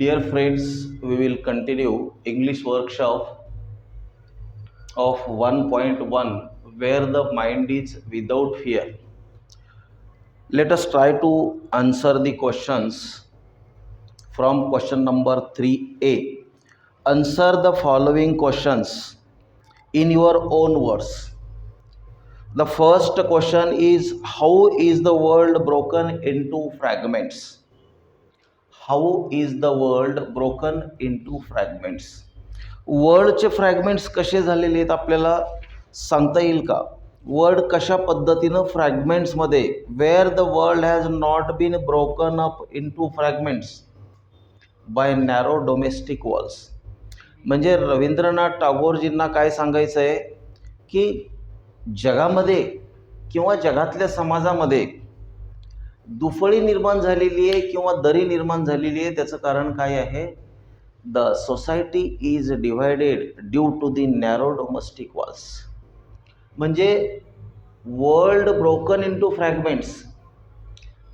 Dear friends, we will continue English workshop of 1.1 where the mind is without fear. Let us try to answer the questions from question number 3a. Answer the following questions in your own words. The first question is, how is the world broken into fragments? How is the world broken into fragments? वर्डचे fragments कसे झालेले आहेत आपल्याला सांगता येईल का? Word कशा पद्धतीनं फ्रॅगमेंट्समध्ये, where the world has not been broken up into fragments by narrow domestic walls. म्हणजे रवींद्रनाथ टागोरजींना काय सांगायचं आहे की जगामध्ये किंवा जगातल्या समाजामध्ये दुफळी निर्माण झालेली आहे किंवा दरी निर्माण झालेली आहे. त्याचं कारण काय आहे? The society is divided due to the narrow domestic walls. म्हणजे वर्ल्ड ब्रोकन इंटू फ्रॅगमेंट्स,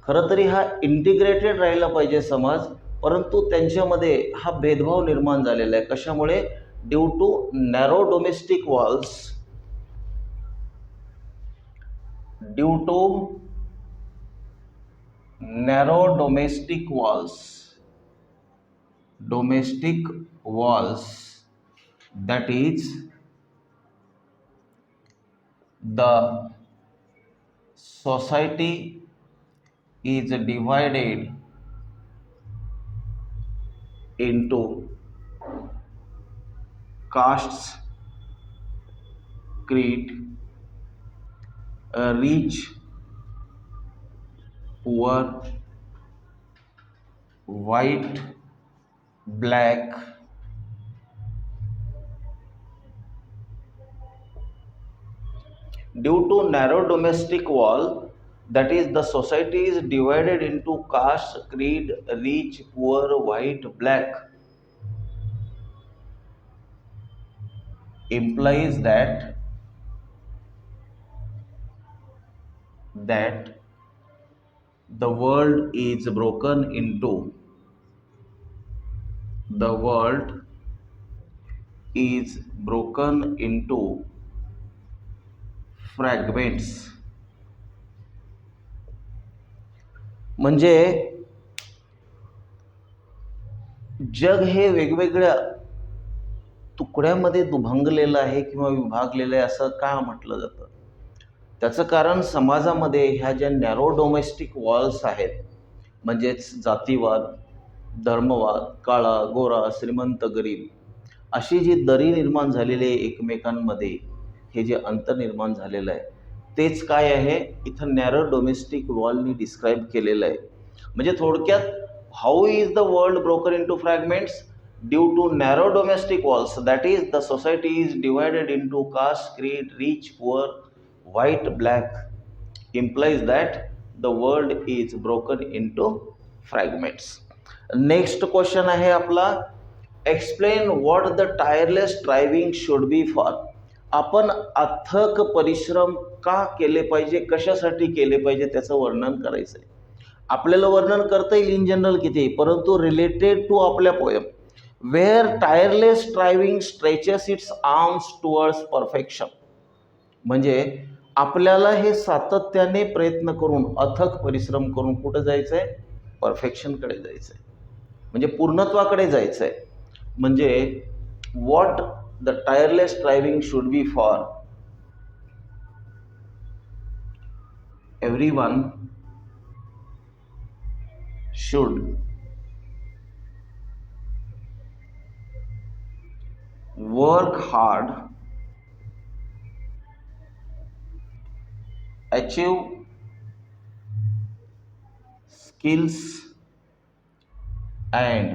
खरं तरी हा इंटिग्रेटेड राहिला पाहिजे समाज, परंतु त्यांच्यामध्ये हा भेदभाव निर्माण झालेला आहे. कशामुळे? Due to narrow domestic walls. Due to narrow domestic walls, that is the society is divided into castes, creed, rich, poor, white, black, due to narrow domestic wall, that is the society is divided into caste, creed, rich, poor, white, black, implies that the world is broken into fragments. म्हणजे जग हे वेगवेगळ्या तुकड्यामध्ये दुभंगलेलं आहे किंवा विभागलेलं आहे असं का म्हटलं जातं? त्याचं कारण समाजामध्ये ह्या ज्या नॅरो डोमेस्टिक वॉल्स आहेत, म्हणजेच जातीवाद, धर्मवाद, काळा गोरा, श्रीमंत गरीब, अशी जी दरी निर्माण झालेली आहे एकमेकांमध्ये, हे जे अंतर निर्माण झालेलं आहे तेच काय आहे इथं नॅरो डोमेस्टिक वॉलनी डिस्क्राईब केलेलं आहे. म्हणजे थोडक्यात, how is the world broken into fragments? Due to narrow domestic walls, that is the society is divided into caste, creed, rich, poor, white, black, implies that the world is broken into fragments. Next question आहे आपला, explain what the tireless striving should be for. आपण अथक परिश्रम का केले पाहिजे, कशासाठी केले पाहिजे त्याचं वर्णन करायचं आहे. आपल्याला वर्णन करता येईल इन जनरल किती, परंतु रिलेटेड टू आपल्या poem, where tireless striving stretches its arms towards perfection. म्हणजे आपल्याला हे सातत्याने प्रयत्न करून, अथक परिश्रम करून कुठं जायचं आहे? परफेक्शनकडे जायचं आहे, म्हणजे पूर्णत्वाकडे जायचं आहे. म्हणजे what the tireless striving should be for, everyone should work hard, achieve skills and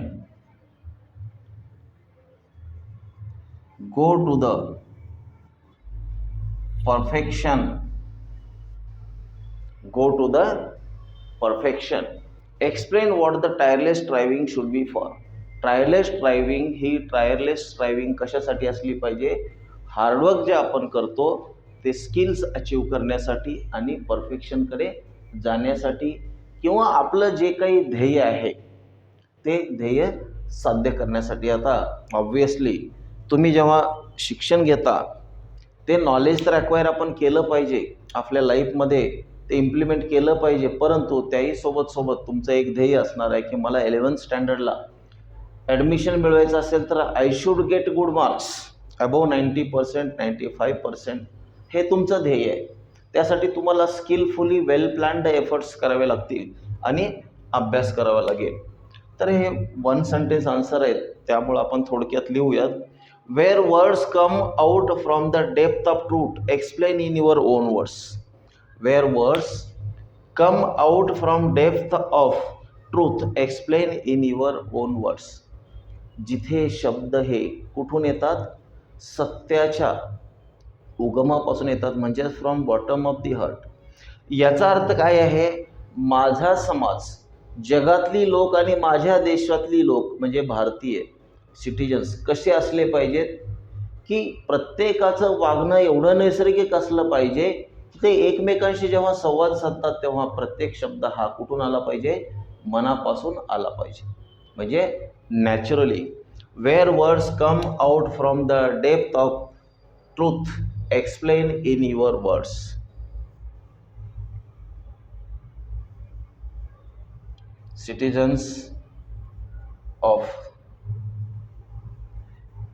go to the perfection. Explain what the tireless striving should be for. Tireless striving ही टायरलेस स्ट्रायव्हिंग कशासाठी असली पाहिजे? हार्डवर्क जे आपण करतो ते skills achieve करण्यासाठी आणि परफेक्शनकडे जाण्यासाठी, किंवा आपलं जे काही ध्येय आहे ते ध्येय साध्य करण्यासाठी. आता ऑब्व्हियसली तुम्ही जेव्हा शिक्षण घेता ते नॉलेज तर ॲक्वायर आपण केलं पाहिजे आपल्या लाईफमध्ये, ते इम्प्लिमेंट केलं पाहिजे, परंतु त्याही सोबत तुमचं एक ध्येय असणार आहे की मला 11th स्टँडर्डला ॲडमिशन मिळवायचं असेल तर I should get good marks above 90%, 95%. हे तुमचं ध्येय आहे. त्यासाठी तुम्हाला स्किलफुली वेल प्लॅन्ड एफर्ट्स करावे लागतील आणि अभ्यास करावा लागेल. तर हे वन सेंटेन्स आन्सर आहेत, त्यामुळं आपण थोडक्यात लिहूयात. Where words come out from the depth of truth explain in your own words. Where words come out from depth of truth explain in your own words. जिथे शब्द हे कुठून येतात? सत्याच्या उगमापासून येतात, म्हणजे from bottom of the heart. याचा अर्थ काय आहे? माझा समाज, जगातली लोक आणि माझ्या देशातली लोक म्हणजे भारतीय सिटिजन्स कसे असले पाहिजेत की प्रत्येकाचं वागणं एवढं नैसर्गिक असलं पाहिजे की ते एकमेकांशी जेव्हा संवाद साधतात तेव्हा प्रत्येक शब्द हा कुठून आला पाहिजे? मनापासून आला पाहिजे, म्हणजे naturally. Where words come out from the depth of truth explain in your words. Citizens of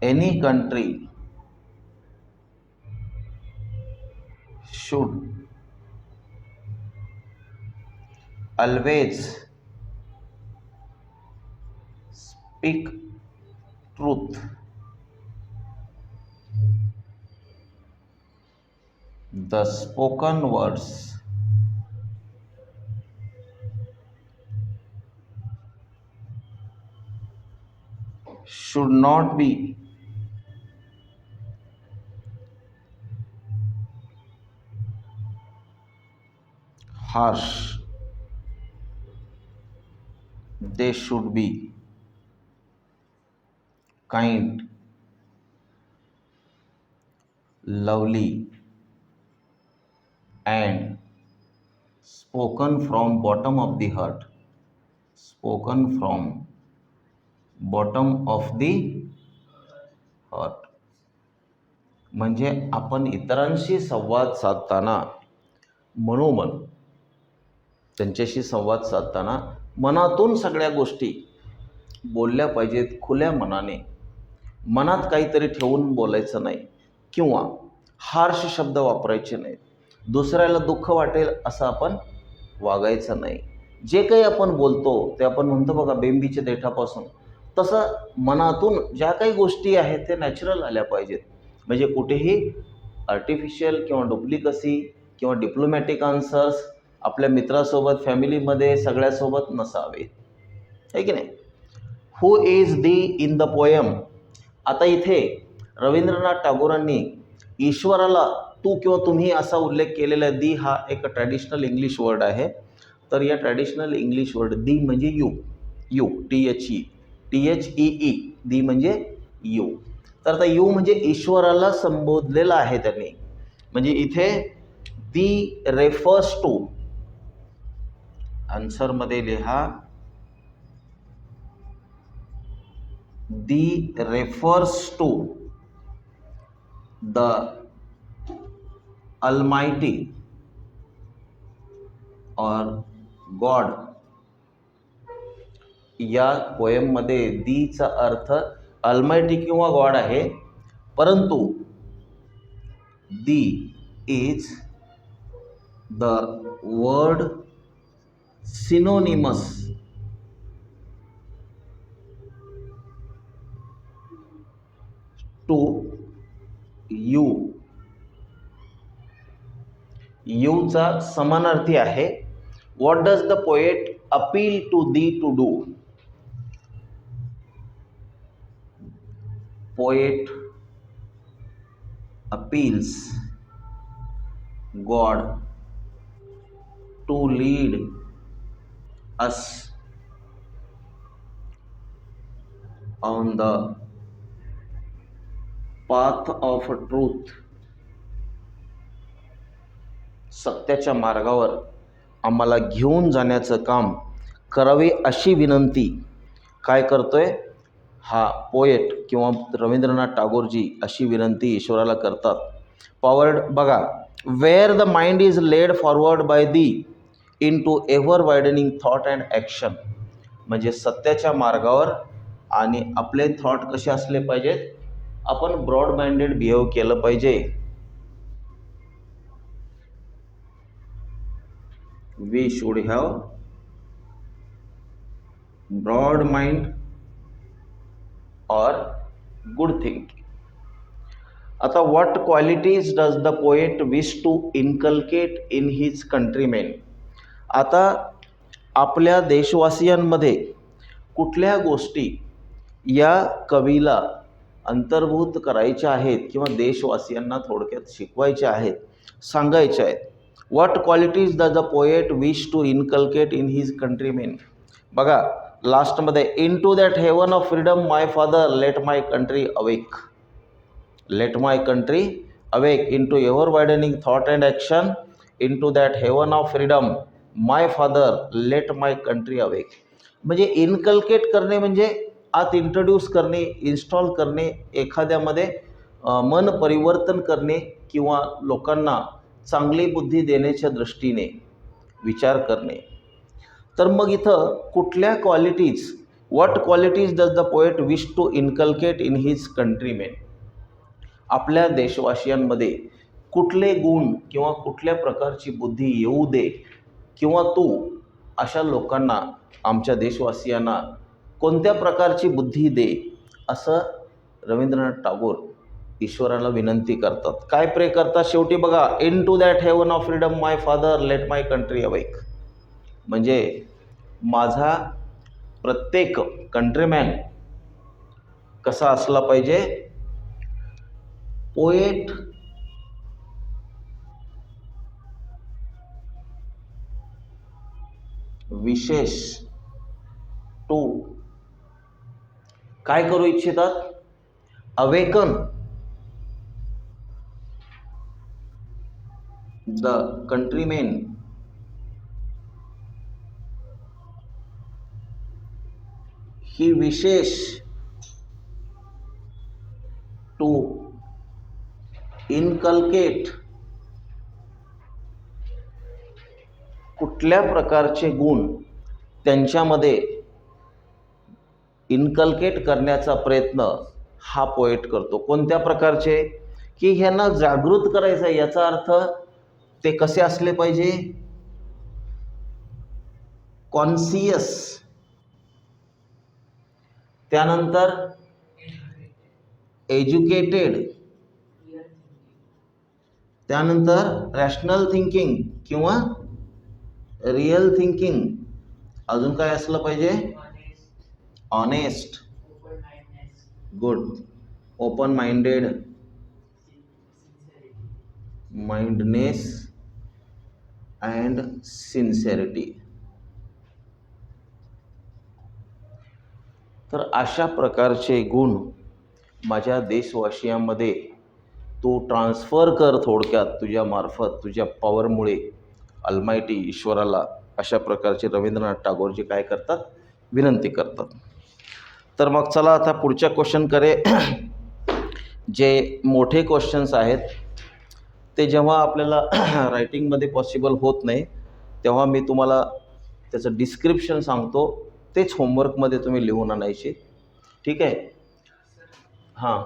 any country should always speak truth. The spoken words should not be harsh. They should be kind, lovely, and spoken from bottom of the heart. Spoken from bottom of the heart. म्हणजे आपण इतरांशी संवाद साधताना मनोमन, त्यांच्याशी संवाद साधताना मनातून सगळ्या गोष्टी बोलल्या पाहिजेत, खुल्या मनाने. मनात काहीतरी ठेवून बोलायचं नाही किंवा हार्श शब्द वापरायचे नाहीत. दुसऱ्याला दुःख वाटेल असं आपण वागायचं नाही. जे काही आपण बोलतो ते आपण म्हणतो बघा बेंबीच्या देठापासून, तसं मनातून ज्या काही गोष्टी आहेत ते नॅचरल आल्या पाहिजेत. म्हणजे कुठेही आर्टिफिशियल किंवा डुप्लिकसी किंवा डिप्लोमॅटिक आन्सर्स आपल्या मित्रासोबत, फॅमिलीमध्ये सगळ्यासोबत नसावे, आहे की नाही. Who is the in the poem. आता इथे रवींद्रनाथ टागोरांनी ईश्वराला तू किंवा तुम्ही असा उल्लेख केलेला आहे. दी हा एक ट्रॅडिशनल इंग्लिश वर्ड आहे. तर या ट्रॅडिशनल इंग्लिश वर्ड दी म्हणजे यू THEE, दी म्हणजे यू. तर आता यू म्हणजे ईश्वराला संबोधलेला आहे त्यांनी. म्हणजे इथे दी रेफर्स टू, आन्सरमध्ये लिहा, दी रेफर्स टू द अल्माइटी और गॉड. या पोएममध्ये दीचा अर्थ अल्माइटी किंवा गॉड आहे, परंतु thee is the word synonymous to you. यूचा समानार्थी आहे. What does the poet appeal to thee to do. Poet appeals God to lead us on the path of truth. सत्याच्या मार्गावर आम्हाला घेऊन जाण्याचं काम करावे अशी विनंती काय करतोय? हा पोएट किंवा रवींद्रनाथ टागोरजी अशी विनंती ईश्वराला करतात. पॉवर्ड बघा, where the mind is led forward by thee into ever widening thought and action. म्हणजे सत्याच्या मार्गावर आणि आपले थॉट कसे असले पाहिजेत, आपण ब्रॉड माइंडेड बिहेव केलं पाहिजे. We should have broad mind और गुड थिंकिंग. आता what qualities does the poet wish to inculcate in his countrymen. आता आपल्या देशवासियांमध्ये कुठल्या गोष्टी या कवीला अंतर्भूत करायच्या आहेत किंवा देशवासियांना थोडक्यात शिकवायच्या आहेत, सांगायच्या आहेत. What qualities does the poet wish to inculcate in his countrymen. बघा लास्टमध्ये, into that heaven of freedom my father let my country awake. Let my country awake into ever widening thought and action into that heaven of freedom my father let my country awake. म्हणजे inculcate करणे म्हणजे आत introduce करणे, install करणे, एखाद्यामध्ये मन परिवर्तन करणे किंवा लोकांना चांगली बुद्धी देण्याच्या दृष्टीने विचार करणे. तर मग इथं कुठल्या qualities, what qualities does the poet wish to inculcate in his countrymen. आपल्या देशवासियांमध्ये कुठले गुण किंवा कुठल्या प्रकारची बुद्धी येऊ दे किंवा तू अशा लोकांना, आमच्या देशवासियांना कोणत्या प्रकारची बुद्धी दे, असं रवींद्रनाथ टागोर ईश्वराला विनंती करतात. काय प्रे करतात शेवटी बघा, into that heaven of freedom my father let my country awake. म्हणजे माझा प्रत्येक कंट्रीमॅन कसा असला पाहिजे. पोएट विशेष टू काय करू इच्छितात, अवेकन द कंट्रीमेन ही विशेष टू इनकल्केट कुठल्या प्रकारचे गुण त्यांच्यामध्ये इनकल्केट करण्याचा प्रयत्न हा पोएट करतो. कोणत्या प्रकारचे, की ह्यांना जागृत करायचं आहे. याचा अर्थ ते कसे असले पाहिजे, कॉन्सियस, त्यानंतर एज्युकेटेड, त्यानंतर रॅशनल थिंकिंग किंवा रियल थिंकिंग, अजून काय असलं पाहिजे, honest, good, open minded, mindness and sincerity. तर अशा प्रकारचे गुण माझ्या देशवासियांमध्ये तू ट्रान्सफर कर. थोडक्यात तुझ्या मार्फत, तुझ्या पॉवरमुळे अल्मायटी ईश्वराला अशा प्रकारचे रवींद्रनाथ टागोरजी काय करतात, विनंती करतात. तर मग चला आता पुढच्या क्वेश्चनकडे. जे मोठे क्वेश्चन्स आहेत ते जेव्हा आपल्याला रायटिंगमध्ये पॉसिबल होत नाही तेव्हा मी तुम्हाला त्याचं डिस्क्रिप्शन सांगतो, तेच होमवर्कमध्ये तुम्ही लिहून आणायचे. ठीक आहे. हां,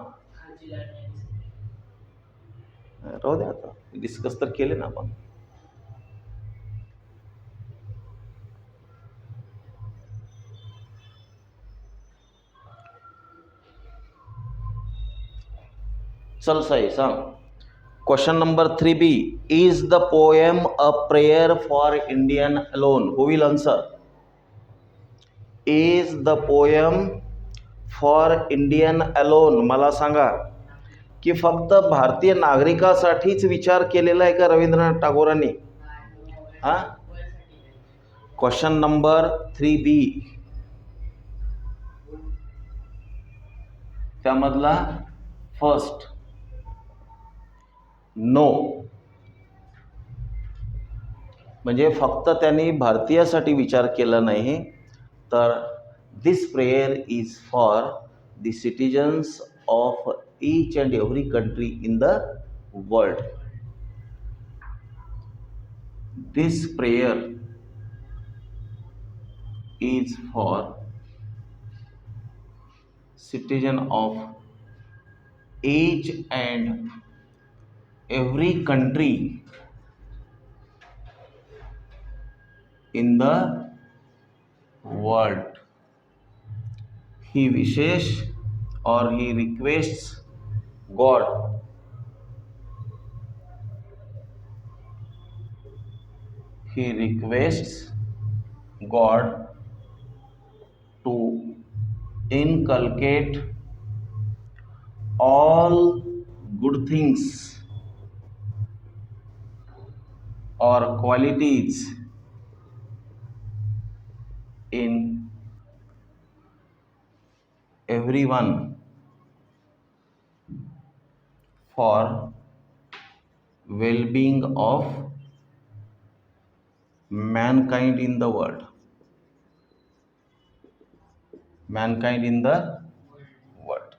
राहू द्या, आता डिस्कस तर केले ना आपण. चल साई सांग. Question number 3B. Is the poem a prayer for Indian alone? Who will answer? Is the poem for Indian alone? मला सांगा की फक्त भारतीय नागरिकासाठीच विचार केलेला आहे का रवींद्रनाथ टागोरांनी? हां, क्वेश्चन नंबर 3B त्यामधला फर्स्ट, नो. म्हणजे फक्त त्यांनी भारतीयासाठी विचार केला नाही, तर this prayer is for the citizens of each and every country in the world. This prayer is for citizen of each and every country in the world. He wishes or he requests God to inculcate all good things or qualities in everyone for well-being of mankind in the world. Mankind in the world.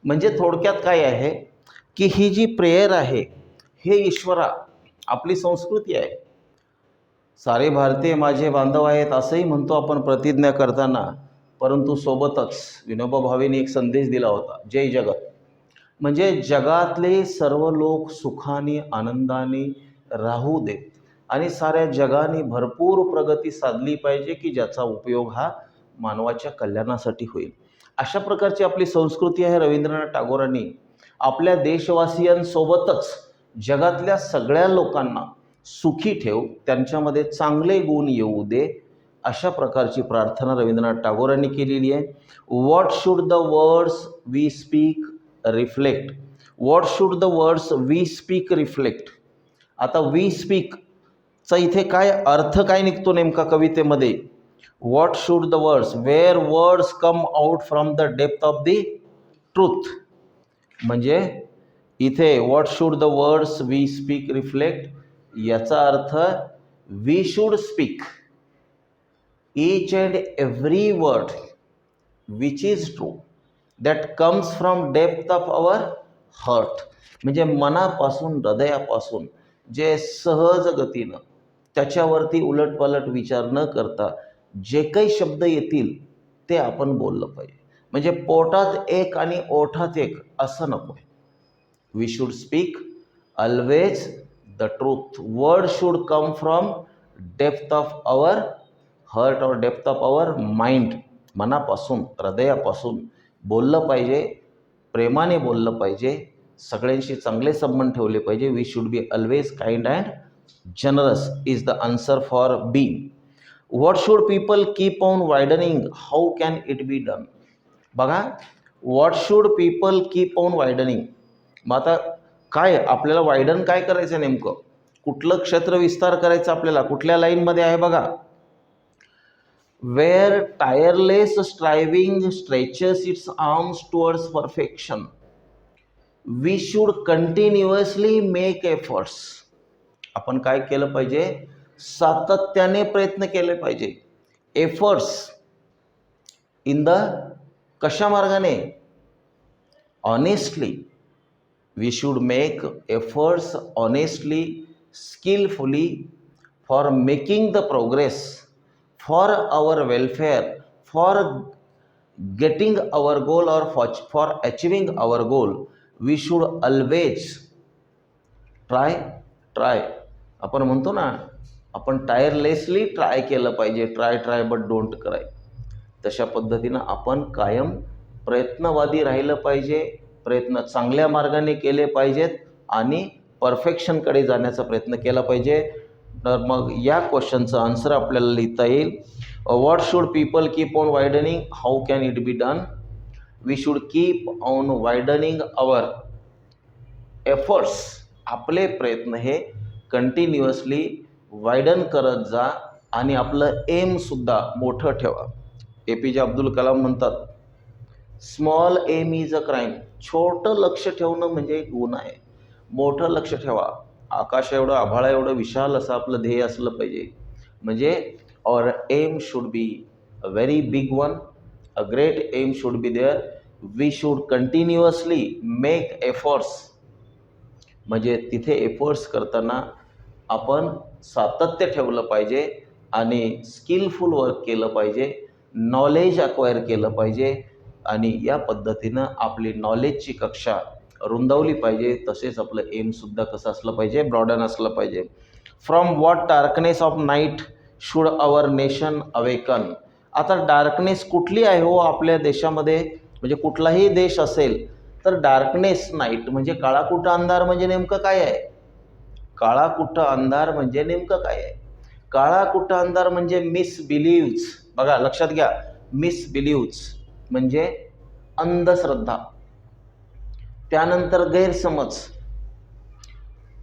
म्हणजे थोडक्यात काय आहे की ही जी prayer आहे, हे ईश्वरा, आपली संस्कृती आहे. सारे भारतीय माझे बांधव आहेत असंही म्हणतो आपण प्रतिज्ञा करताना, परंतु सोबतच विनोबा भावेंनी एक संदेश दिला होता, जय जगत. म्हणजे जगातले सर्व लोक सुखाने आनंदाने राहू देत आणि साऱ्या जगाने भरपूर प्रगती साधली पाहिजे की ज्याचा उपयोग हा मानवाच्या कल्याणासाठी होईल. अशा प्रकारची आपली संस्कृती आहे. रवींद्रनाथ टागोरांनी आपल्या देशवासियांसोबतच जगातल्या सगळ्या लोकांना सुखी ठेव, त्यांच्यामध्ये चांगले गुण येऊ दे, अशा प्रकारची प्रार्थना रवींद्रनाथ टागोरांनी केलेली आहे. What should the words we speak reflect? What should the words we speak reflect? आता वी स्पीकचा इथे काय अर्थ काय निघतो नेमका कवितेमध्ये? What should the words, where words come out from the depth of the truth. म्हणजे इथे what should the words we speak reflect, याचा अर्थ we should speak each and every word which is true that comes from depth of our heart. म्हणजे मनापासून, हृदयापासून जे सहज गतीनं, त्याच्यावरती उलटपालट विचार न करता जे काही शब्द येतील ते आपण बोललं पाहिजे. म्हणजे पोटात एक आणि ओठात एक असं नको आहे. We should speak always the truth. Word should come from depth of our heart और डेप्थ ऑफ आवर माइंड. मनापासून, हृदयापासून बोललं पाहिजे, प्रेमाने बोललं पाहिजे, सगळ्यांशी चांगले संबंध ठेवले पाहिजे. We should be always kind and generous is the answer for B. What should people keep on widening? How can it be done? बघा, what should people keep on widening. मग आता काय आपल्याला वायडन काय करायचं नेमकं? कुठलं क्षेत्र विस्तार करायचं आपल्याला? कुठल्या लाईनमध्ये आहे बघा. Where tireless striving stretches its arms towards perfection, we should continuously make efforts. आपण काय केलं पाहिजे? सातत्याने प्रयत्न केले पाहिजे. एफर्ट्स इन द कशा मार्गाने? Honestly. We should make efforts honestly, skilfully for making the progress, for our welfare, for getting our goal or for achieving our goal. We should always try. आपण म्हणतो ना, आपण टायरलेसली ट्राय केलं पाहिजे. Try but don't cry. तशा पद्धतीनं आपण कायम प्रयत्नवादी राहिलं पाहिजे. प्रयत्न चांगल्या मार्गाने केले पाहिजेत आणि परफेक्शनकडे जाण्याचा प्रयत्न केला पाहिजे. तर मग या क्वेश्चनचं आन्सर आपल्याला लिहिता येईल. What should people keep on widening? How can it be done? We should keep on widening our efforts. आपले प्रयत्न हे कंटिन्युअसली वायडन करत जा आणि आपलं एमसुद्धा मोठं ठेवा. APJ अब्दुल कलाम म्हणतात, small aim is a crime. छोटं लक्ष ठेवणं म्हणजे एक गुन्हा आहे. मोठं लक्ष ठेवा. आकाश एवढं, आभाळा एवढं विशाल असं आपलं ध्येय असलं पाहिजे. म्हणजे our aim should be a very big one, a great aim should be there we should continuously make efforts, म्हणजे तिथे एफर्ट्स करताना आपण सातत्य ठेवलं पाहिजे आणि स्किलफुल वर्क केलं पाहिजे, नॉलेज अक्वायर केलं पाहिजे आणि या पद्धतीनं आपली नॉलेजची कक्षा रुंदावली पाहिजे. तसेच आपलं एमसुद्धा कसं असलं पाहिजे, ब्रॉडन असलं पाहिजे. From what darkness of night should our nation awaken. आता डार्कनेस कुठली आहे हो आपल्या देशामध्ये, म्हणजे कुठलाही देश असेल तर डार्कनेस नाईट म्हणजे काळाकुट्ट अंधार म्हणजे नेमकं काय आहे? काळाकुट्ट अंधार म्हणजे नेमकं काय आहे? काळाकुट्ट अंधार म्हणजे मिसबिलीव्स. बघा लक्षात घ्या, मिसबिलीव्स म्हणजे अंधश्रद्धा, त्यानंतर गैरसमज,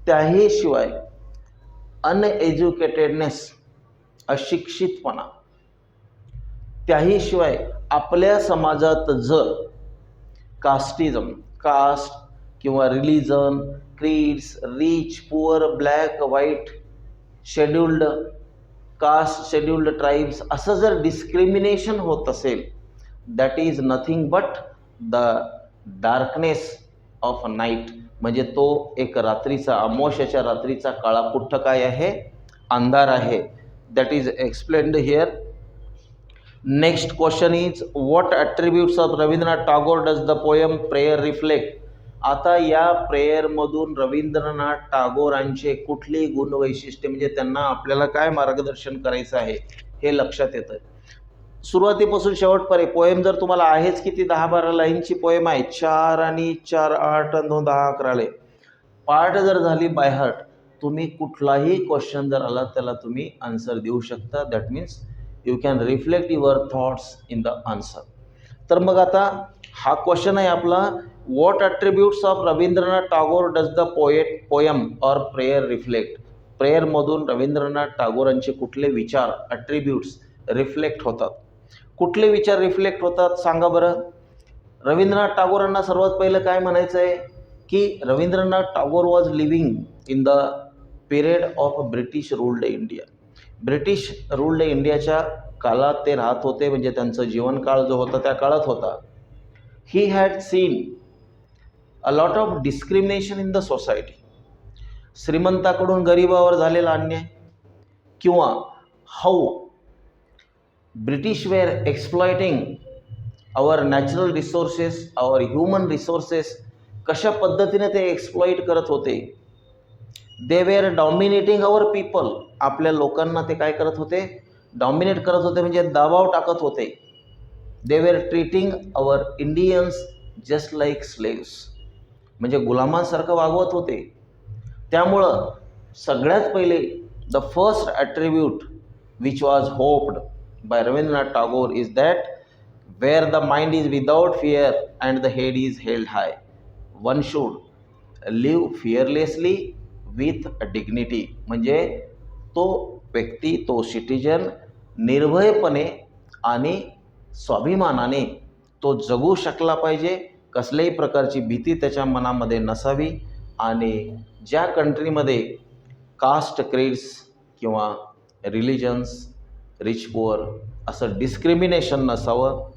त्याही शिवाय अनएज्युकेटेडनेस, अशिक्षितपणा, त्याही शिवाय आपल्या समाजात जर कास्टिझम, कास्ट किंवा religion, creeds, rich, poor, black, white, scheduled caste, scheduled tribes असं जर डिस्क्रिमिनेशन होत असेल, that is nothing but the darkness of night, म्हणजे तो एक रात्रीचा, अमावस्येच्या रात्रीचा काळाकुट्ट काय आहे? अंधार आहे. That is explained here. Next question is what attributes of Rabindranath Tagore does the poem prayer reflect. आता या प्रेयरमधून रवींद्रनाथ टागोरांचे कुठली गुणवैशिष्ट्ये, म्हणजे त्यांना आपल्याला काय मार्गदर्शन करायचं आहे हे लक्षात येतं. सुरुवातीपासून शेवटपर्यंत पोएम जर तुम्हाला आहेच किती, 10-12 लाईनची पोएम आहे. 4 आणि 4 8 आणि 2 10 11 पार्ट जर झाली बाय हार्ट, तुम्ही कुठलाही क्वेश्चन जर आला त्याला तुम्ही आन्सर देऊ शकता. That means you can reflect your thoughts in the answer. तर मग आता हा क्वेश्चन आहे आपला, what attributes of Rabindranath Tagore does the poem or prayer reflect. प्रेयरमधून रवींद्रनाथ टागोरांचे कुठले विचार, ॲट्रिब्यूट्स रिफ्लेक्ट होतात? कुठले विचार रिफ्लेक्ट होतात सांगा बरं. रवींद्रनाथ टागोरांना सर्वात पहिलं काय म्हणायचं आहे की Rabindranath Tagore was living in the period of British ruled India. British ruled इंडियाच्या काळात ते राहत होते, म्हणजे त्यांचं जीवनकाळ जो होता त्या काळात होता. He had seen a lot of discrimination in the society. श्रीमंताकडून गरिबावर झालेला अन्याय, किंवा how British were exploiting our natural resources, our human resources, कशा पद्धतीने ते एक्सप्लॉइट करत होते. They were dominating our people, आपल्या लोकांना ते काय करत होते? डॉमिनेट करत होते, म्हणजे दबाव टाकत होते. They were treating our Indians just like slaves, म्हणजे गुलामांसारखं वागवत होते. त्यामुळं सगळ्यात पहिले the first attribute which was hoped by Rabindranath Tagore is that where the mind is without fear and the head is held high, one should live fearlessly with dignity. म्हणजे तो व्यक्ती, तो सिटिजन निर्भयपणे आणि स्वाभिमानाने तो जगू शकला पाहिजे. कसल्याही प्रकारची भीती त्याच्या मनामध्ये नसावी. आणि ज्या कंट्रीमध्ये कास्ट, क्रीड्स किंवा रिलिजन्स, रिच पुअर असं डिस्क्रिमिनेशन नसावं.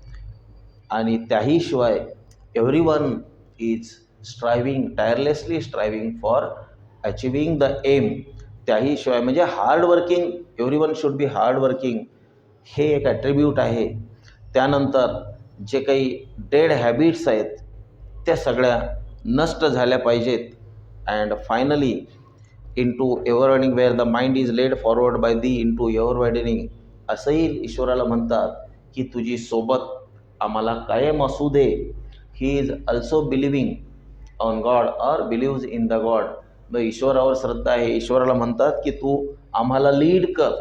आणि त्याही शिवाय everyone is striving, tirelessly striving for achieving the aim. त्याही शिवाय म्हणजे hard working, everyone should be hard working, हे एक ॲट्रिब्यूट आहे. त्यानंतर जे काही डेड हॅबिट्स आहेत त्या सगळ्या नष्ट झाल्या पाहिजेत. And finally into ever widening where the mind is led forward by thee into ever widening. असंही ईश्वराला म्हणतात की तुझी सोबत आम्हाला कायम असू दे. He is also believing on God or believes in the God. मग ईश्वरावर श्रद्धा आहे. ईश्वराला म्हणतात की तू आम्हाला लीड कर,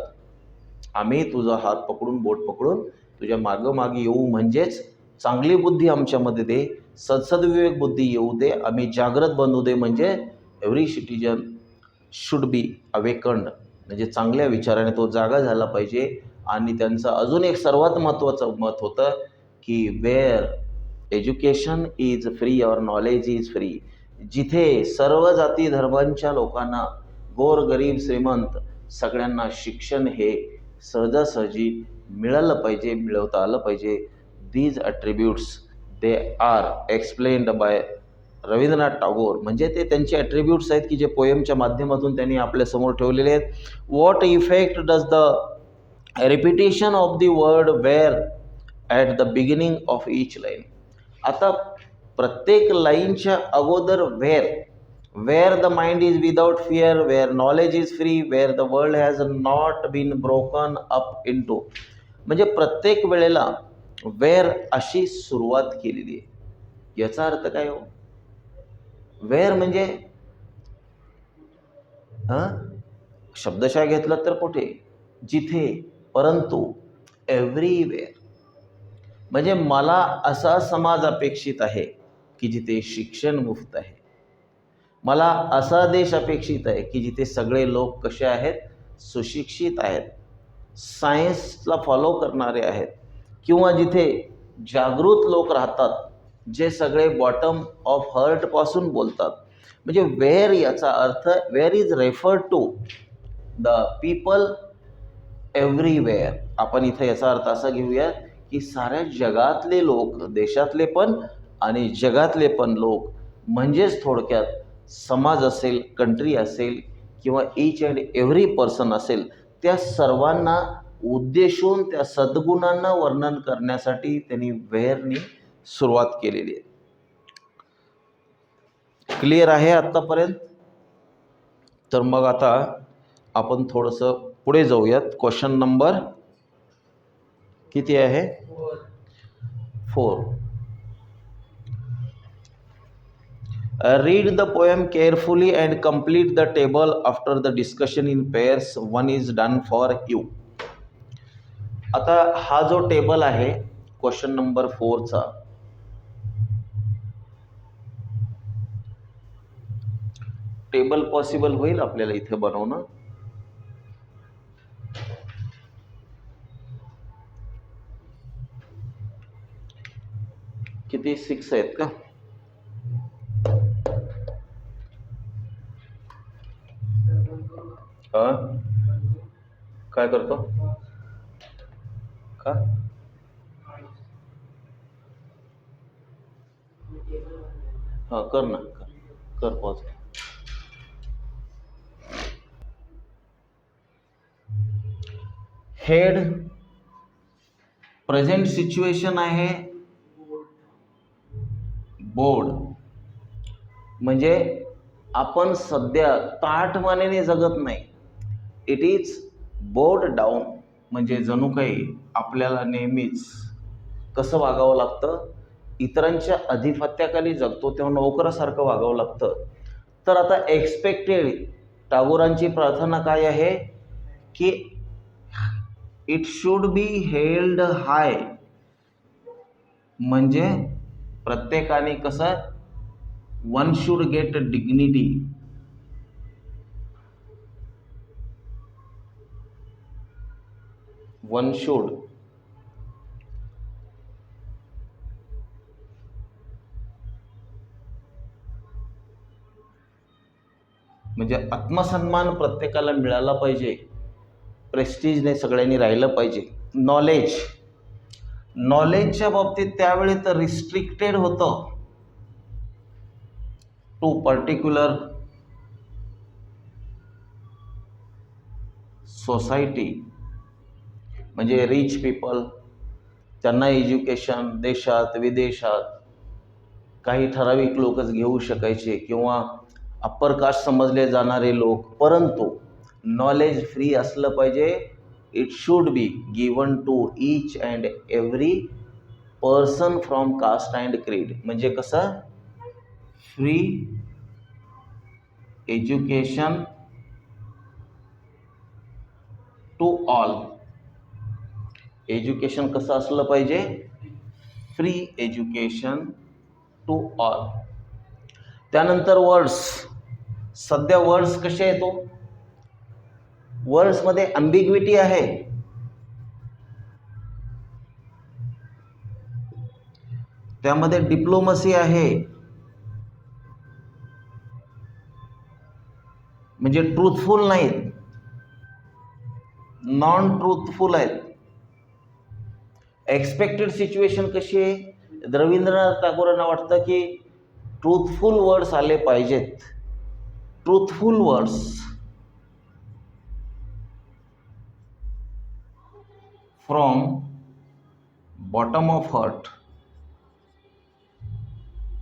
आम्ही तुझा हात पकडून, बोट पकडून तुझ्या मागं येऊ. म्हणजेच चांगली बुद्धी आमच्यामध्ये दे, सद्सद्विवेक बुद्धी येऊ दे, आम्ही जागृत बनवू दे. म्हणजे every citizen should be awakened, म्हणजे चांगल्या विचाराने तो जागा झाला पाहिजे. आणि त्यांचं अजून एक सर्वात महत्त्वाचं मत होतं की वेअर एज्युकेशन इज फ्री और नॉलेज इज फ्री. जिथे सर्व जाती धर्मांच्या लोकांना, गोर गरीब श्रीमंत सगळ्यांना शिक्षण हे सहजासहजी मिळालं पाहिजे, मिळवता आलं पाहिजे. These attributes they are explained bye Rabindranath Tagore. म्हणजे ते त्यांचे ॲट्रिब्यूट्स आहेत की जे पोएमच्या माध्यमातून त्यांनी आपल्यासमोर ठेवलेले आहेत. What effect does the repetition of the word where at the beginning of each line. आता प्रत्येक लाईनच्या अगोदर where the mind is without fear, where knowledge is free, where the world has not been broken up into. म्हणजे प्रत्येक वेळेला wear अशी सुरुवात केलेली आहे. याचा अर्थ काय हो? वेअर म्हणजे शब्दशः घेतला तर कुठे, जिथे, परंतु, एव्हरीवेअर. म्हणजे मला असा समाज अपेक्षित आहे की जिथे शिक्षण मुफ्त आहे. मला असा देश अपेक्षित आहे की जिथे सगळे लोक कसे आहेत, सुशिक्षित आहेत, सायन्सला फॉलो करणारे आहेत, किंवा जिथे जागृत लोक राहतात जे सगळे बॉटम ऑफ हर्टपासून बोलतात. म्हणजे वेअर याचा अर्थ, where is referred to the people everywhere. आपण इथं याचा अर्थ असा घेऊया की साऱ्या जगातले लोक, देशातले पण आणि जगातले पण लोक, म्हणजेच थोडक्यात समाज असेल, कंट्री असेल किंवा ईच अँड एव्हरी पर्सन असेल, त्या सर्वांना उद्देशून त्या सद्गुणांना वर्णन करण्यासाठी त्यांनी वेअरनी सुरुवात केलेली आहे. क्लिअर आहे आत्तापर्यंत? तर मग आता आपण थोडंसं पुढे जाऊयात. क्वेश्चन नंबर किती आहे? 4. Read the poem carefully and complete the table after the discussion in pairs. One is done for you. आता हा जो टेबल आहे क्वेश्चन नंबर 4 चा, टेबल पॉसिबल होईल आपल्याला इथे बनवणं? किती 6 आहेत का? काय करतो का? कर ना, कर पॉज. हेड प्रेझेंट सिच्युएशन आहे, बोर्ड म्हणजे आपण सध्या ताठमानेने जगत नाही. It is board down. म्हणजे जणू काही आपल्याला नेहमीच कसं वागावं लागतं, इतरांच्या अधिपत्याखाली जगतो तेव्हा नोकरासारखं वागावं लागतं. तर आता एक्सपेक्टेड, टागोरांची प्रार्थना काय आहे की इट शुड बी हेल्ड हाय. म्हणजे प्रत्येकाने कसं, one should get dignity. One should म्हणजे आत्मसन्मान प्रत्येकाला मिळाला पाहिजे, प्रेस्टिजने सगळ्यांनी राहिलं पाहिजे. नॉलेजच्या बाबतीत त्यावेळी तर रिस्ट्रिक्टेड होतं टू पर्टिक्युलर सोसायटी. म्हणजे रिच पीपल, त्यांना एज्युकेशन देशात विदेशात काही ठराविक लोकच घेऊ शकायचे किंवा अप्पर कास्ट समजले जाणारे लोक. परंतु नॉलेज फ्री असलं पाहिजे. It should be given to each and every person from caste and creed. म्हणजे कसं, free education to all. Education कसं असलं पाहिजे, फ्री एज्युकेशन टू ऑल. त्यानंतर वर्ड्स. सध्या वर्ड्स कसे येतो, वर्ड्समध्ये अम्बिग्विटी आहे. त्यामध्ये डिप्लोमसी आहे. म्हणजे ट्रूथफुल नाहीत, नॉन ट्रूथफुल आहेत. एक्सपेक्टेड सिच्युएशन कशी आहे, रवींद्रनाथ टागोरांना वाटतं की ट्रूथफुल वर्ड्स आले पाहिजेत. Truthful words from bottom of heart.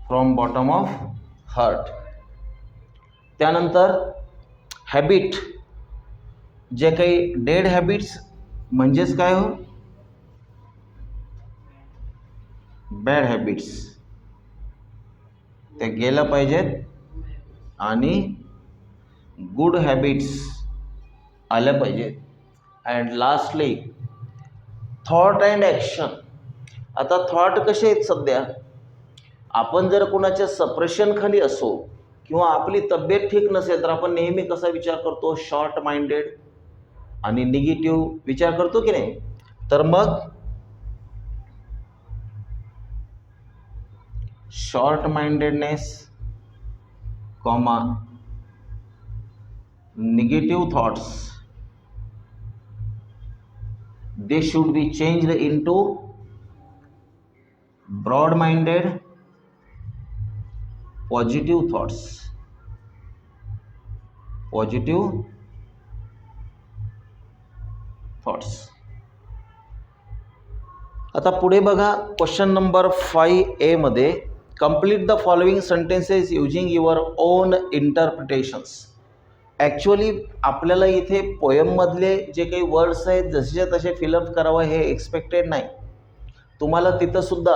From bottom of heart. त्यानंतर हॅबिट, जे काही डेड हॅबिट्स म्हणजेच काय हो, बॅड हॅबिट्स, ते गेल्या पाहिजेत आणि गुड हॅबिट्स आल्या पाहिजेत. And lastly thought and action. आता थॉट कसे आहेत सध्या, आपण जर कोणाच्या सप्रेशनखाली असो किंवा आपली तब्येत ठीक नसेल तर आपण नेहमी कसा विचार करतो, शॉर्ट माइंडेड आणि निगेटिव्ह विचार करतो की नाही. तर मग short mindedness comma negative thoughts, they should be changed into broad minded positive thoughts. Positive thoughts. आता पुढे बघा, क्वेश्चन नंबर 5A मध्ये complete the following sentences using your own interpretations. Actually आपल्याला इथे पोयममधले जे काही वर्ड्स आहेत जसेच्या तसे फिलअप करावं हे एक्सपेक्टेड नाही. तुम्हाला तिथंसुद्धा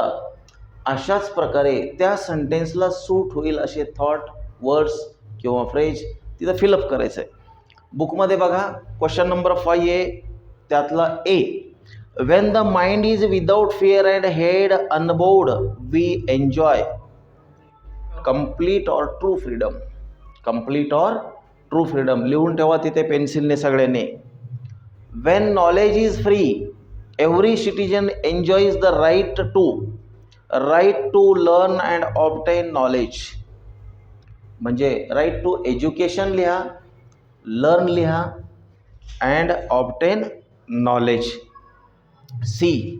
अशाच प्रकारे त्या सेंटेन्सला सूट होईल असे थॉट, वर्ड्स किंवा फ्रेज तिथं फिलअप करायचं आहे. बुकमध्ये बघा क्वेश्चन नंबर 5A त्यातला A. When the mind is without fear and head unboard we enjoy complete or true freedom. Complete or true freedom लिहून ठेवा तिथे पेन्सिलने सगळ्यांनी. When knowledge is free every citizen enjoys the right to learn and obtain knowledge. म्हणजे right to education लिहा, learn लिहा and obtain knowledge. C.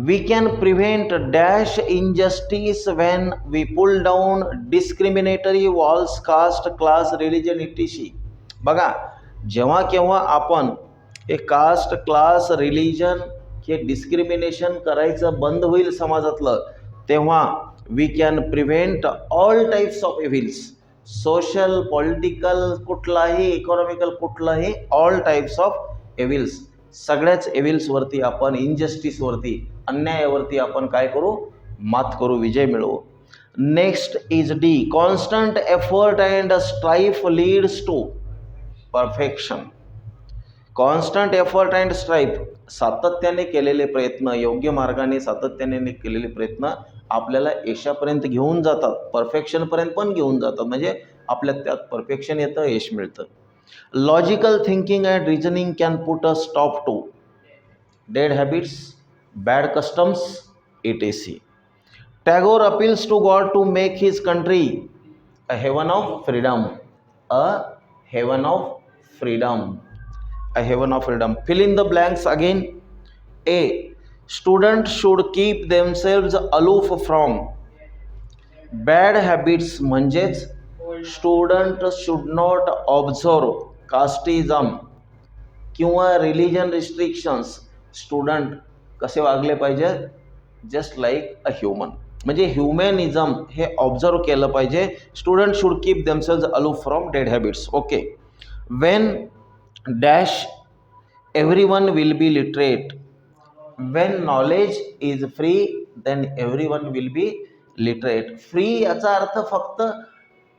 We can prevent dash injustice when we pull down discriminatory walls, caste, class, religion, etc. बघा, जेव्हा केव्हा आपण हे caste, class, religion हे discrimination करायचं बंद होईल समाजातलं, तेव्हा we can prevent all types of evils. Social, political, कुठलाही, इकॉनॉमिकल, कुठलाही, ऑल टाईप्स ऑफ एव्हिल्स, सगळ्याच एव्हिल्सवरती आपण, इनजस्टिसवरती, अन्यायावरती आपण काय करू, मात करू, विजय मिळवू. Next is D. Constant effort and strife leads to perfection. Constant effort and strife, सातत्याने केलेले प्रयत्न, योग्य मार्गाने सातत्याने केलेले प्रयत्न आपल्याला यशापर्यंत घेऊन जातात, परफेक्शनपर्यंत पण घेऊन जातात. म्हणजे आपल्यात त्यात परफेक्शन येतं, यश मिळतं. Logical thinking and reasoning can put a stop to dead habits, bad customs, etc. Tagore appeals to God to make his country a heaven of freedom. A heaven of freedom. A heaven of freedom. Fill in the blanks again. A. Students should keep themselves aloof from bad habits. म्हणजेच student should not observe casteism किंवा religion restrictions. Student कसे वागले पाहिजे, just like a human. म्हणजे ह्युमॅनिझम हे observe केलं पाहिजे. Student should keep themselves aloof from dead habits. Okay. When dash everyone will be literate. When knowledge is free then everyone will be literate. Free याचा अर्थ फक्त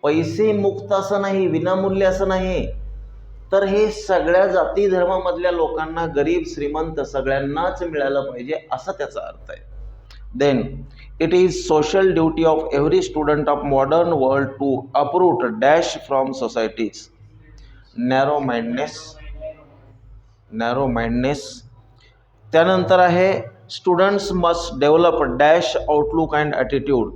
पैसे मुक्त असं नाही, विनामूल्य असं नाही, तर हे सगळ्या जाती धर्मामधल्या लोकांना, गरीब श्रीमंत सगळ्यांनाच मिळालं पाहिजे असा त्याचा अर्थ आहे. Then it is social duty of every student of modern world to uproot dash from society's narrow mindness. त्यानंतर आहे students must develop dash outlook and attitude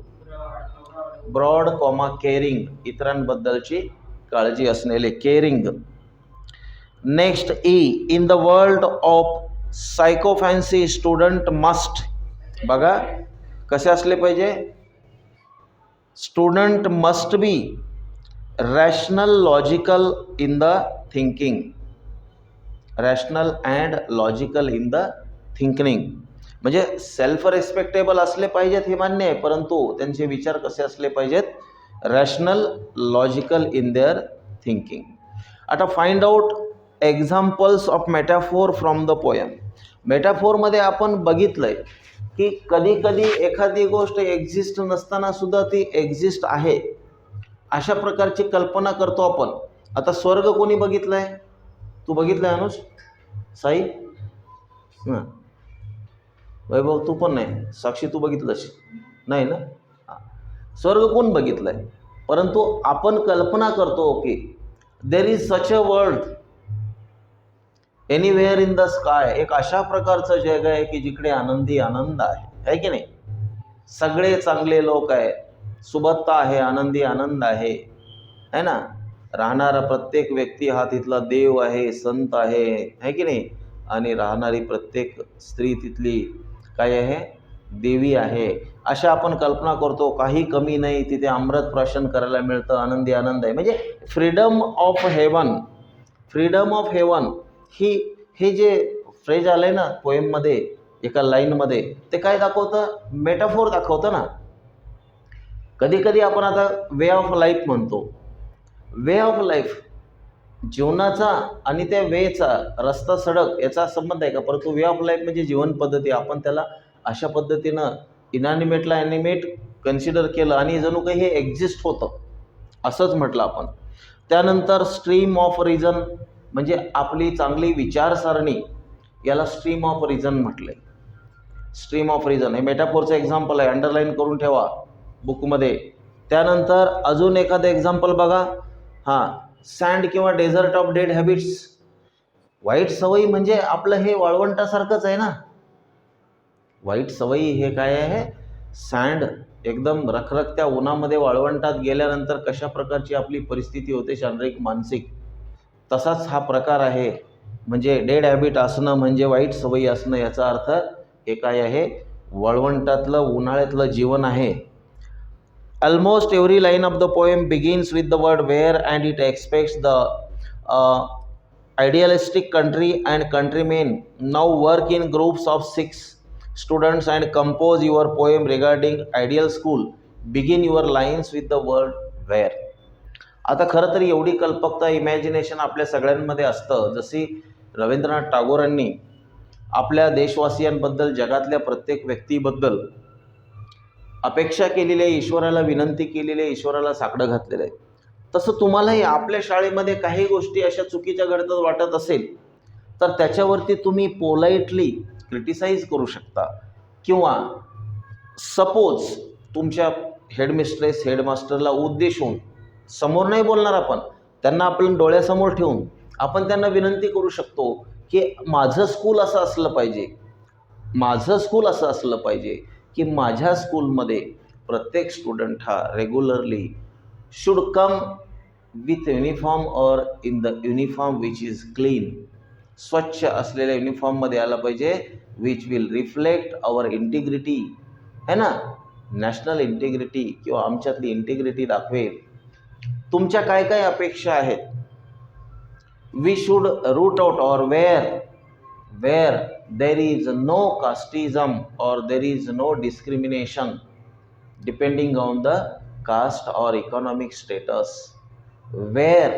broad comma caring. इतरांबद्दलची काळजी असलेले, caring. Next E. In the world of sycophancy student must. बघा, कसे असले पाहिजे? Student must be rational logical in the thinking. Rational and logical in the thinking म्हणजे self respectable असले पाहिजेत हे मान्य आहे, परंतु त्यांचे विचार कसे असले पाहिजेत? Rational logical in their thinking. आता find out examples of metaphor from the poem. मेटाफोरमध्ये आपण बघितलंय की कधी कधी एखादी गोष्ट एक्झिस्ट नसताना सुद्धा ती एक्झिस्ट आहे, अशा प्रकारची कल्पना करतो आपण. आता स्वर्ग कोणी बघितलाय? तू बघितलाय अनुज? साई? हां. वैभव तू पण नाही. साक्षी तू बघितलंस नाही ना? स्वर्ग कोण बघितलंय? परंतु आपण कल्पना करतो की there is such a world anywhere in the sky. एक अशा प्रकारचं जग आहे की जिकडे आनंदी आनंद आहे की नाही? सगळे चांगले लोक आहे, सुबत्ता आहे, आनंदी आनंद आहे ना? राहणारा प्रत्येक व्यक्ती हा तिथला देव आहे, संत आहे की नाही? आणि राहणारी प्रत्येक स्त्री तिथली काय आहे? देवी आहे. अशा आपण कल्पना करतो. काही कमी नाही, तिथे अमृत प्राशन करायला मिळतं, आनंदी आनंद आहे. म्हणजे freedom of haven. Freedom of haven हे जे फ्रेज आलंय ना पोएममध्ये एका लाईनमध्ये, ते काय दाखवतं? मेटाफोर दाखवतं ना. कधी कधी आपण आता वे ऑफ लाईफ म्हणतो. वे ऑफ लाईफ जीवनाचा आणि त्या वेचा, रस्ता सडक याचा संबंध आहे का? परंतु वे ऑफ लाईफ म्हणजे जीवन पद्धती. आपण त्याला अशा पद्धतीनं इनॅनिमेटला ॲनिमेट कन्सिडर केलं आणि जणू काही हे एक्झिस्ट होतं असंच म्हटलं आपण. त्यानंतर स्ट्रीम ऑफ रिझन म्हणजे आपली चांगली विचारसरणी, याला स्ट्रीम ऑफ रिझन म्हटलंय. स्ट्रीम ऑफ रिझन हे मेटाफोरचं एक्झाम्पल आहे, अंडरलाईन करून ठेवा बुकमध्ये. त्यानंतर अजून एखादं एक्झाम्पल बघा. हां, सँड किंवा डेझर्ट ऑफ डेड हॅबिट्स. वाईट सवयी म्हणजे आपलं हे वाळवंटासारखंच आहे ना. वाईट सवयी हे काय आहे? सँड. एकदम रखरखत्या उन्हामध्ये वाळवंटात गेल्यानंतर कशा प्रकारची आपली परिस्थिती होते, शारीरिक मानसिक, तसाच हा प्रकार आहे. म्हणजे डेड हॅबिट असणं म्हणजे वाईट सवयी असणं, याचा अर्थ हे काय आहे? वाळवंटातलं उन्हाळ्यातलं जीवन आहे. Almost every line of the poem begins with the word where, and it expects the idealistic country and countrymen now work in groups of 6 students and compose your poem regarding ideal school. Begin your lines with the word where. आता खरं तर एवढी कल्पकता, imagination आपल्या सगळ्यांमध्ये असतं. जशी रवींद्रनाथ टागोरांनी आपल्या देशवासियांबद्दल, जगातल्या प्रत्येक व्यक्तीबद्दल अपेक्षा केलेली आहे, ईश्वराला विनंती केलेली आहे, ईश्वराला साकडं घातलेलं आहे, तसं तुम्हालाही आपल्या शाळेमध्ये काही गोष्टी अशा चुकीच्या घडत वाटत असेल तर त्याच्यावरती तुम्ही पोलाइटली क्रिटिसाइज करू शकता. किंवा सपोज तुमच्या हेडमिस्ट्रेस, हेडमास्टरला उद्देशून, समोर नाही बोलणार आपण, त्यांना आपण डोळ्यासमोर ठेवून आपण त्यांना विनंती करू शकतो की माझं स्कूल असं असलं पाहिजे, माझं स्कूल असं असलं पाहिजे की माझ्या स्कूलमध्ये प्रत्येक स्टुडंट हा regularly should come with uniform और in the uniform which is clean. स्वच्छ असलेल्या युनिफॉर्ममध्ये आला पाहिजे, which will reflect our integrity, है ना, नॅशनल इंटिग्रिटी किंवा आमच्यातली इंटिग्रिटी दाखवेल. तुमच्या काय काय अपेक्षा आहेत? वी शुड रूट आउट और where there is no casteism or there is no discrimination depending on the caste or economic status, where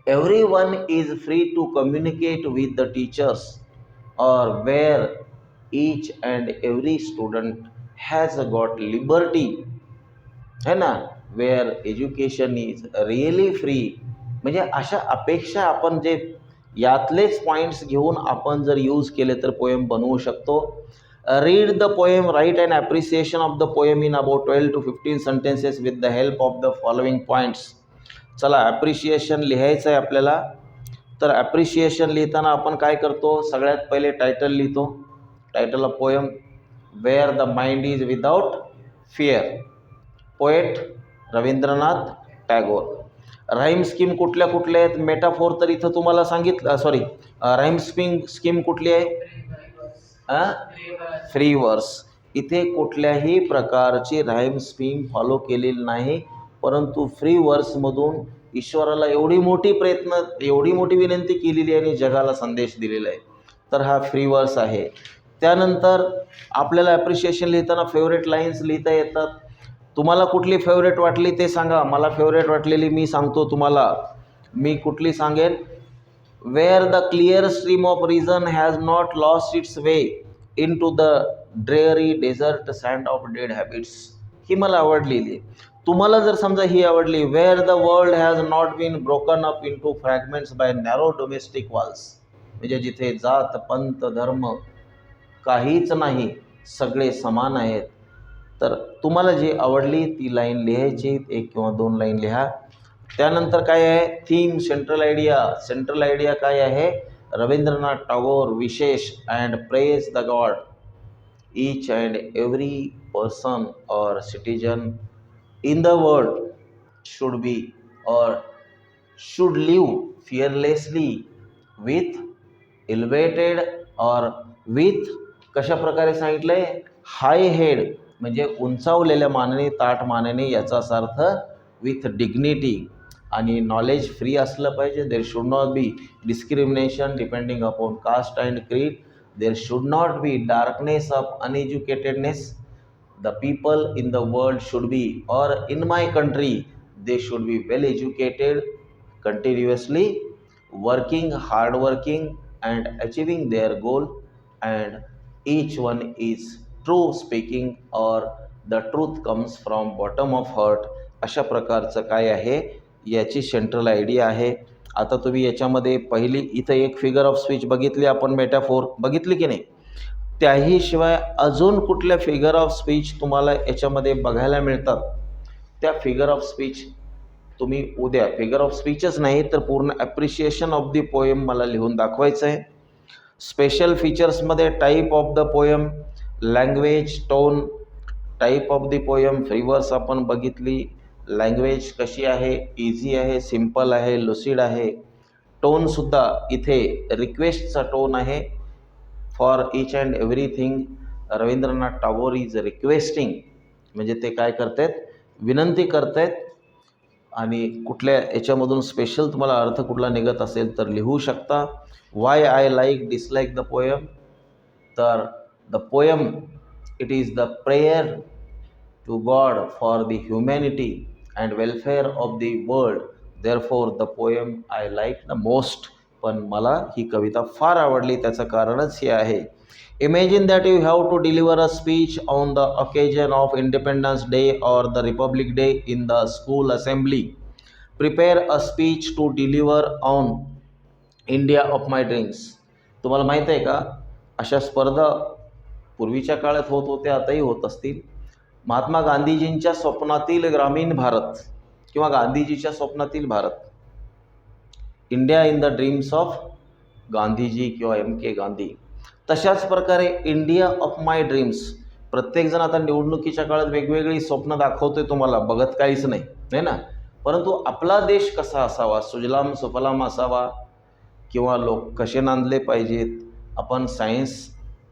everyone is free to communicate with the teachers, or where each and every student has got liberty, है ना, where education is really free. म्हणजे अशा अपेक्षा आपण जे यातलेच points घेऊन आपण जर यूज केले तर पोएम बनवू शकतो. Read the poem, write and appreciation of the poem in about 12 to 15 sentences with the help of the following points. चला, ॲप्रिशिएशन लिहायचं आहे आपल्याला. तर ॲप्रिशिएशन लिहिताना आपण काय करतो? सगळ्यात पहिले टायटल लिहितो. Title of poem, where the mind is without fear. Poet Rabindranath Tagore. Rhyme scheme कुठल्या कुठल्या आहेत? मेटाफोर तर इथं तुम्हाला सांगितलं, राईम स्कीम कुठली आहे? फ्री वर्स. इथे कुठल्याही प्रकारची राईम स्कीम फॉलो केलेली नाही, परंतु फ्री वर्समधून ईश्वराला एवढी मोठी विनंती केलेली आहे आणि जगाला संदेश दिलेला आहे. तर हा फ्री वर्स आहे. त्यानंतर आपल्याला ॲप्रिशिएशन लिहिताना फेवरेट लाईन्स लिहिता येतात. तुम्हाला कुठली फेवरेट वाटली ते सांगा. मला फेवरेट वाटलेली मी सांगतो तुम्हाला. मी कुठली सांगेन? where the clear stream of reason has not lost its way into the dreary desert sand of dead habits. ही मला आवडलेली आहे. तुम्हाला जर समजा ही आवडली, where the world has not been broken up into fragments by narrow domestic walls, म्हणजे जिथे जात पंथ धर्म काहीच नाही, सगळे समान आहेत. तर तुम्हाला जी आवडली ती लाईन लिहायची, 1 किंवा 2 लाईन लिहा. त्यानंतर काय आहे? थीम, सेंट्रल आयडिया काय आहे? रवींद्रनाथ टागोर विशेष and praise the God. Each and every person और citizen in the world should be और should live fearlessly with elevated और विथ, कशा प्रकारे सांगितलं आहे? हाय हेड, म्हणजे उंचावलेल्या मानाने, ताठ मानाने, याचाच अर्थ विथ डिग्निटी. आणि नॉलेज फ्री असलं पाहिजे. There should not be discrimination depending upon caste and creed. There should not be darkness of uneducatedness. The people in the world should be, और in my country they should be well educated, continuously working, hard working and achieving their goal, and each one is true speaking or the truth comes from bottom of heart. अशा प्रकारचं काय आहे, याची central idea आहे. आता तुम्ही याच्यामध्ये पहिली इथं एक फिगर ऑफ स्पीच बघितली आपण, मेटाफोर बघितली की नाही? त्याही शिवाय अजून कुठल्या फिगर ऑफ स्पीच तुम्हाला याच्यामध्ये बघायला मिळतात? त्या फिगर ऑफ स्पीच तुम्ही उद्या, फिगर ऑफ स्पीचच नाही तर पूर्ण ॲप्रिशिएशन ऑफ दी पोएम मला लिहून दाखवायचं आहे. स्पेशल फीचर्समध्ये type of the poem, language, tone. Type of the poem, free verse आपण बघितली. लँग्वेज कशी आहे? इझी आहे, सिम्पल आहे, लुसिड आहे. टोनसुद्धा इथे रिक्वेस्टचा टोन आहे. For each and everything Rabindranath Tagore is requesting, म्हणजे ते काय करतायत? विनंती करतायत. आणि कुठल्या याच्यामधून स्पेशल तुम्हाला अर्थ कुठला निघत असेल तर लिहू शकता. Why I like dislike the poem, तर the poem it is the prayer to God for the humanity and welfare of the world, therefore the poem I like the most. पण मला ही कविता फार आवडली, त्याचं कारणच हे आहे. Imagine that you have to deliver a speech on the occasion of Independence Day और the Republic Day in the school assembly. Prepare a speech to deliver on India of my dreams. तुम्हाला माहीत आहे का, अशा स्पर्धा पूर्वीच्या काळात होत होत्या, आताही होत असतील. महात्मा गांधीजींच्या स्वप्नातील ग्रामीण भारत किंवा गांधीजीच्या स्वप्नातील Bharat, India in the dreams of Gandhiji किंवा MK गांधी. तशाच प्रकारे इंडिया ऑफ माय ड्रीम्स. प्रत्येकजण आता निवडणुकीच्या काळात वेगवेगळी स्वप्न दाखवतोय तुम्हाला, बघत काहीच नाही, है ना? परंतु आपला देश कसा असावा, सुजलाम सुफलाम असावा, किंवा लोक कसे नांदले पाहिजेत, आपण सायन्स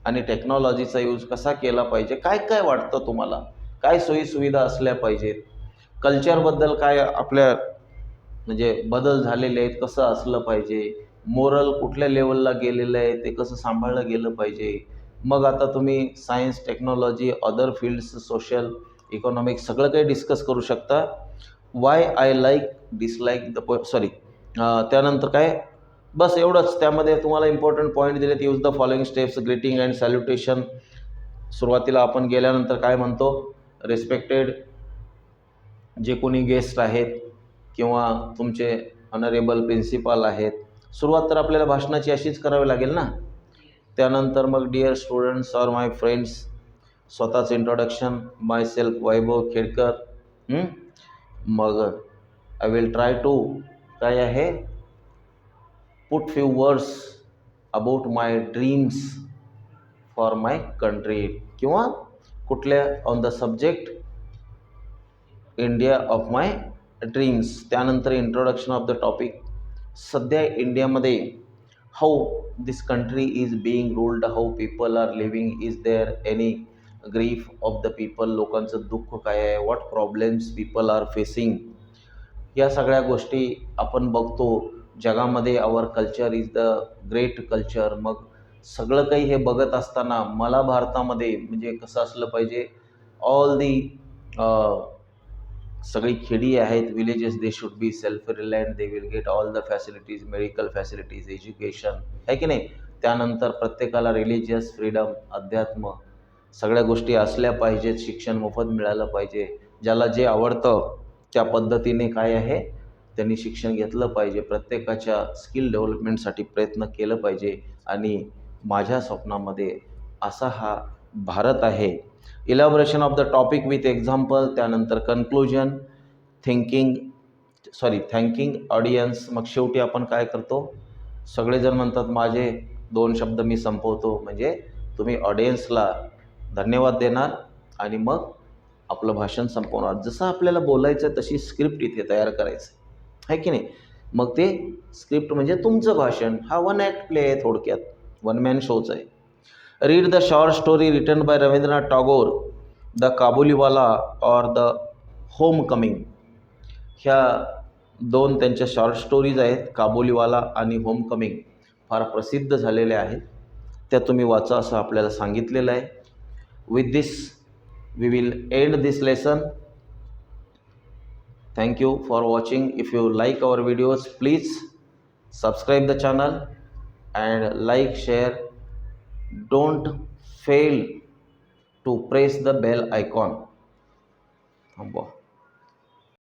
आणि टेक्नॉलॉजीचा यूज कसा केला पाहिजे, काय काय वाटतं तुम्हाला? काय सोयीसुविधा असल्या पाहिजेत? कल्चरबद्दल काय आपल्या म्हणजे बदल झालेले आहेत, कसं असलं पाहिजे? मोरल कुठल्या लेवलला गेलेलं आहे, ते कसं सांभाळलं गेलं पाहिजे? मग आता तुम्ही science, technology, other fields, social, economics सगळं काही डिस्कस करू शकता. Why I like dislike the त्यानंतर काय, बस एवढंच. त्यामध्ये तुम्हाला इम्पॉर्टंट पॉईंट दिलेत. Use the following steps, greeting and salutation. सुरुवातीला आपण गेल्यानंतर काय म्हणतो? रिस्पेक्टेड जे कोणी गेस्ट आहेत किंवा तुमचे ऑनरेबल प्रिन्सिपाल आहेत. सुरुवात तर आपल्याला भाषणाची अशीच करावी लागेल ना. त्यानंतर मग dear students or my friends, स्वतःचं introduction, my self Vaibhav Khedkar. मग आय विल ट्राय टू काय आहे, put few words about my dreams for my country, किंवा कुठल्या on the subject India of my dreams. त्यानंतर इंट्रोडक्शन ऑफ द टॉपिक. सध्या इंडियामध्ये how this country is being ruled, how people are living, is there any grief of the people, लोकांचं दुःख काय आहे, what problems people are facing, या सगळ्या गोष्टी आपण बघतो जगामध्ये. Our culture is the great culture. मग सगळं काही हे बघत असताना मला भारतामध्ये म्हणजे कसं असलं पाहिजे, ऑल दी सगळी खेडी आहेत, villages, they should be self reliant, they will get all the facilities, medical facilities, education, आहे की नाही. त्यानंतर प्रत्येकाला रिलिजियस फ्रीडम, अध्यात्म, सगळ्या गोष्टी असल्या पाहिजेत. शिक्षण मोफत मिळालं पाहिजे. ज्याला जे आवडतं त्या पद्धतीने काय आहे त्यांनी शिक्षण घेतलं पाहिजे. प्रत्येकाच्या स्किल डेव्हलपमेंटसाठी प्रयत्न केलं पाहिजे. आणि माझ्या स्वप्नामध्ये असा हा भारत आहे. Elaboration of the topic with example, त्यानंतर कन्क्लुजन, थँकिंग ऑडियन्स. मग शेवटी आपण काय करतो, सगळेजण म्हणतात माझे 2 शब्द मी संपवतो, म्हणजे तुम्ही ऑडियन्सला धन्यवाद देणार आणि मग आपलं भाषण संपवणार. जसं आपल्याला बोलायचं तशी स्क्रिप्ट इथे तयार करायचं आहे की नाही. मग ते स्क्रिप्ट म्हणजे तुमचं भाषण. हा 1 ॲक्ट प्ले आहे, थोडक्यात 1 मॅन शोच आहे. Read the short story written by Rabindranath Tagore, the Kabuliwala और द होम कमिंग. ह्या 2 त्यांच्या शॉर्ट स्टोरीज आहेत, काबुलीवाला आणि होम कमिंग. फार प्रसिद्ध झालेल्या आहेत, त्या तुम्ही वाचा असं आपल्याला सांगितलेलं आहे. With this we will end this lesson. Thank you for watching. If you like our videos, please subscribe the channel and like, share. Don't fail to press the bell icon.